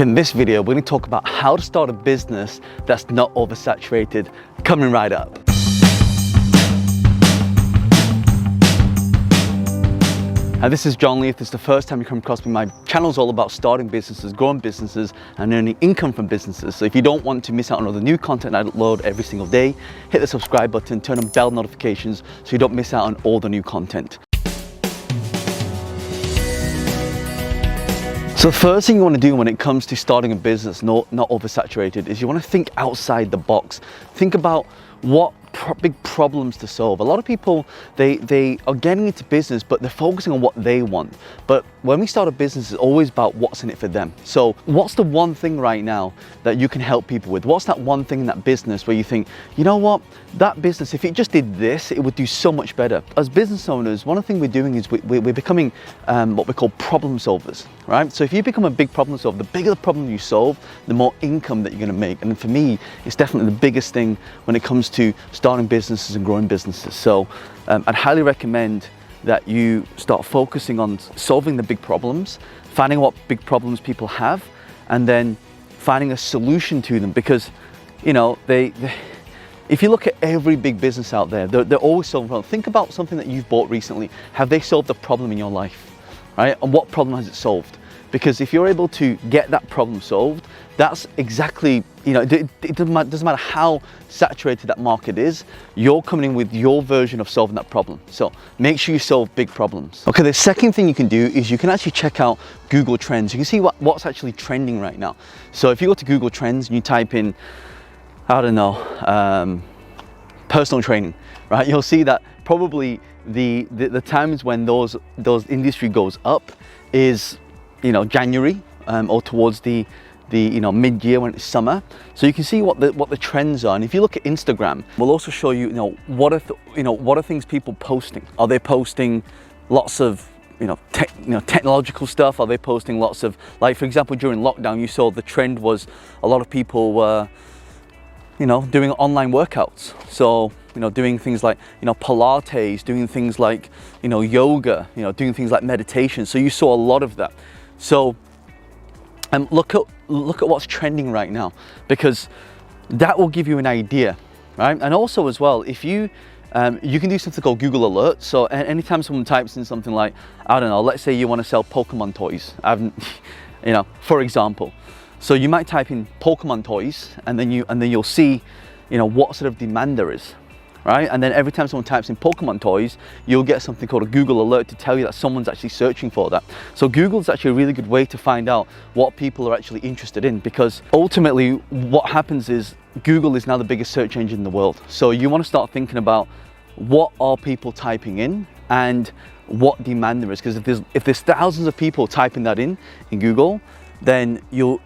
In this video, we're going to talk about how to start a business that's not oversaturated. Coming right up. And this is John Lee. If this is the first time you come across me, my channel is all about starting businesses, growing businesses, and earning income from businesses. So if you don't want to miss out on all the new content I upload every single day, hit the subscribe button, turn on bell notifications so you don't miss out on all the new content. So the first thing you want to do when it comes to starting a business not oversaturated is you want to think outside the box. Think about what big problems to solve. A lot of people, they are getting into business, but they're focusing on what they want. But when we start a business, it's always about what's in it for them. So what's the one thing right now that you can help people with? What's that one thing in that business where you think, you know what, that business, if it just did this, it would do so much better. As business owners, one of the things we're doing is we're becoming what we call problem solvers, right? So if you become a big problem solver, the bigger the problem you solve, the more income that you're going to make. And for me, it's definitely the biggest thing when it comes to starting businesses and growing businesses. So I'd highly recommend that you start focusing on solving the big problems, finding what big problems people have, and then finding a solution to them. Because, you know, if you look at every big business out there, they're always solving problems. Think about something that you've bought recently. Have they solved a problem in your life, right? And what problem has it solved? Because if you're able to get that problem solved, that's exactly, you know, it doesn't matter how saturated that market is, you're coming in with your version of solving that problem. So make sure you solve big problems. Okay, the second thing you can do is you can actually check out Google Trends. You can see what's actually trending right now. So if you go to Google Trends and you type in, I don't know, personal training, right? You'll see that probably the times when those industry goes up is, you know, January or towards the you know, mid-year when it's summer. So you can see what the trends are. And if you look at Instagram, we'll also show you, what are things people posting? Are they posting lots of technological stuff? Are they posting lots of, like, for example, during lockdown, you saw the trend was a lot of people were doing online workouts. So doing things like Pilates, doing things like yoga, doing things like meditation. So you saw a lot of that. So look at what's trending right now, because that will give you an idea, right? And also as well, if you can do something called Google Alerts. So anytime someone types in something like, I don't know, let's say you want to sell Pokemon toys, for example. So you might type in Pokemon toys, and then you'll see, what sort of demand there is, right? And then every time someone types in Pokemon toys, you'll get something called a Google Alert to tell you that someone's actually searching for that. So Google's actually a really good way to find out what people are actually interested in, because ultimately what happens is Google is now the biggest search engine in the world. So you want to start thinking about what are people typing in and what demand there is, because if there's thousands of people typing that in Google, then you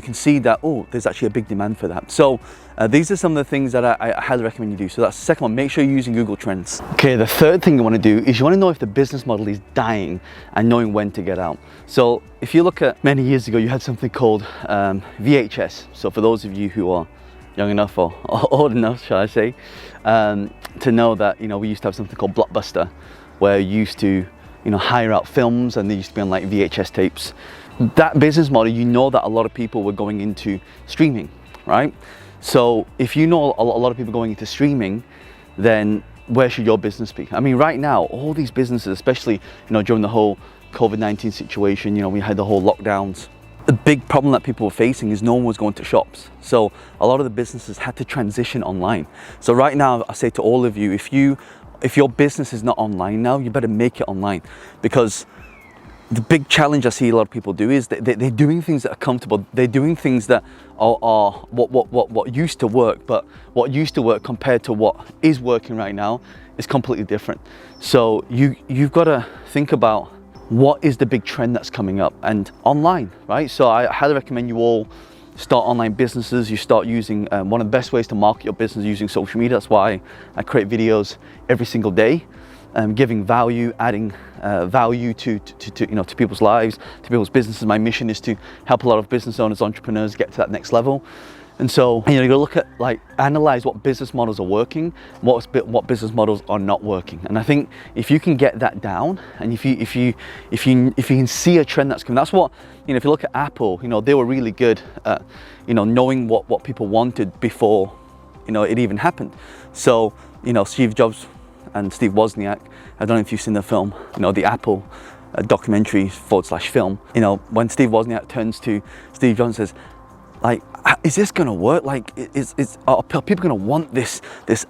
can see that, oh, there's actually a big demand for that. So these are some of the things that I highly recommend you do. So that's the second one. Make sure you're using Google Trends. Okay, the third thing you want to do is you want to know if the business model is dying and knowing when to get out. So if you look at many years ago, you had something called VHS. So for those of you who are young enough or old enough, shall I say, to know that we used to have something called Blockbuster, where you used to hire out films, and they used to be on like VHS tapes. That business model, that a lot of people were going into streaming, right? So if you know a lot of people going into streaming, then where should your business be? I mean, right now, all these businesses, especially during the whole COVID-19 situation, we had the whole lockdowns. The big problem that people were facing is no one was going to shops. So a lot of the businesses had to transition online. So right now, I say to all of you, if your business is not online now, you better make it online, because the big challenge I see a lot of people do is they're doing things that are comfortable. They're doing things that are what used to work, but what used to work compared to what is working right now is completely different. So you've got to think about what is the big trend that's coming up, and online, right? So I highly recommend you all start online businesses. You start using one of the best ways to market your business using social media. That's why I create videos every single day. Giving value, adding value to people's lives, to people's businesses. My mission is to help a lot of business owners, entrepreneurs get to that next level. And so you got to look at like analyze what business models are working, what business models are not working. And I think if you can get that down, and if you can see a trend that's coming, that's what, you know, if you look at Apple, you know, they were really good at, you know, knowing what people wanted before, you know, it even happened. So, you know, Steve Jobs and Steve Wozniak, I don't know if you've seen the film, you know, the Apple documentary / film. You know, when Steve Wozniak turns to Steve Jobs and says, like, is this gonna work? Like, are people gonna want this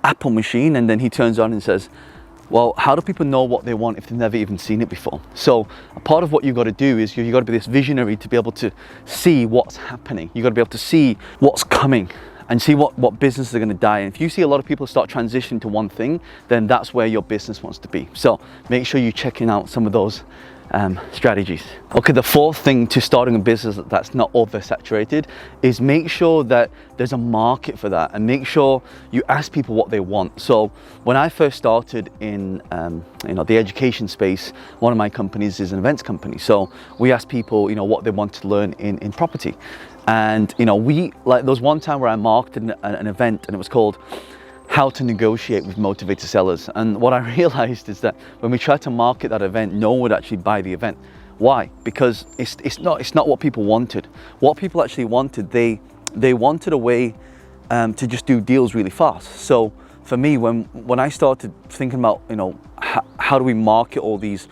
Apple machine? And then he turns on and says, well, how do people know what they want if they've never even seen it before? So a part of what you've got to do is you've got to be this visionary to be able to see what's happening. You've got to be able to see what's coming and see what businesses are going to die. And if you see a lot of people start transitioning to one thing, then that's where your business wants to be. So make sure you're checking out some of those strategies. Okay, the fourth thing to starting a business that's not oversaturated is make sure that there's a market for that, and make sure you ask people what they want. So when I first started in you know, the education space, one of my companies is an events company. So we asked people, you know, what they want to learn in property. And you know, there was one time where I marketed an event, and it was called How to Negotiate with Motivated Sellers. And what I realized is that when we tried to market that event, no one would actually buy the event. Why? Because it's not what people wanted. What people actually wanted, they wanted a way to just do deals really fast. So for me, when I started thinking about, you know, how do we market all these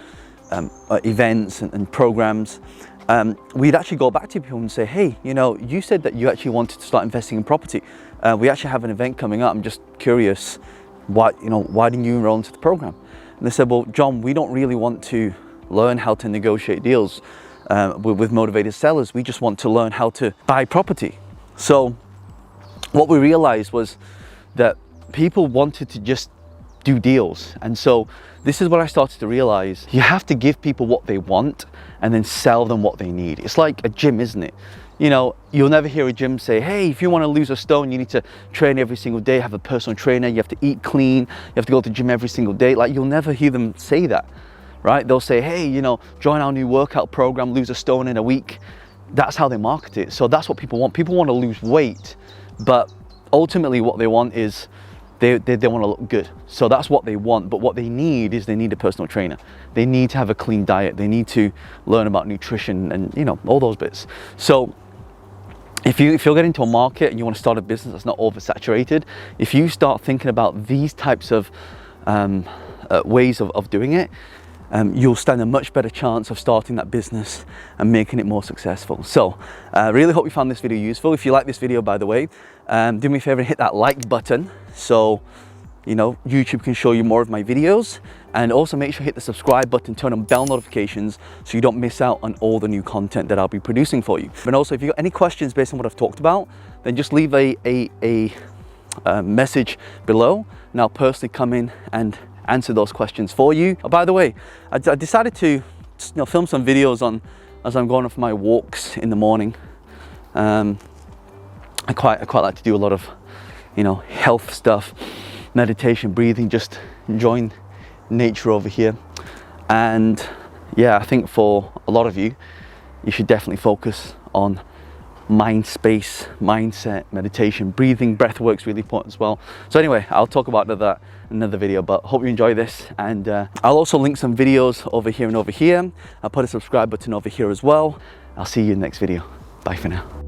events and programs, we'd actually go back to people and say, hey, you know, you said that you actually wanted to start investing in property. We actually have an event coming up. I'm just curious, why didn't you enroll into the program? And they said, well, John, we don't really want to learn how to negotiate deals with motivated sellers. We just want to learn how to buy property. So what we realized was that people wanted to just do deals. And so this is what I started to realize. You have to give people what they want and then sell them what they need. It's like a gym, isn't it? You know, you'll never hear a gym say, hey, if you want to lose a stone, you need to train every single day, have a personal trainer, you have to eat clean, you have to go to the gym every single day. Like, you'll never hear them say that, right? They'll say, hey, you know, join our new workout program, lose a stone in a week. That's how they market it. So that's what people want. People want to lose weight, but ultimately what they want is they want to look good. So that's what they want. But what they need is they need a personal trainer. They need to have a clean diet. They need to learn about nutrition and, you know, all those bits. So if you're getting into a market and you want to start a business that's not oversaturated, if you start thinking about these types of ways of doing it, you'll stand a much better chance of starting that business and making it more successful. So I really hope you found this video useful. If you like this video, by the way, do me a favor and hit that like button so, you know, YouTube can show you more of my videos. And also make sure you hit the subscribe button, turn on bell notifications so you don't miss out on all the new content that I'll be producing for you. And also, if you've got any questions based on what I've talked about, then just leave a message below and I'll personally come in and answer those questions for you. Oh, by the way, I decided to, you know, film some videos as I'm going on for my walks in the morning. I quite like to do a lot of, you know, health stuff, meditation, breathing, just enjoying nature over here. And yeah, I think for a lot of you, you should definitely focus on mind space, mindset, meditation, breathing, breath work's really important as well. So anyway, I'll talk about that in another video, but hope you enjoy this. And I'll also link some videos over here and over here. I'll put a subscribe button over here as well. I'll see you in the next video. Bye for now.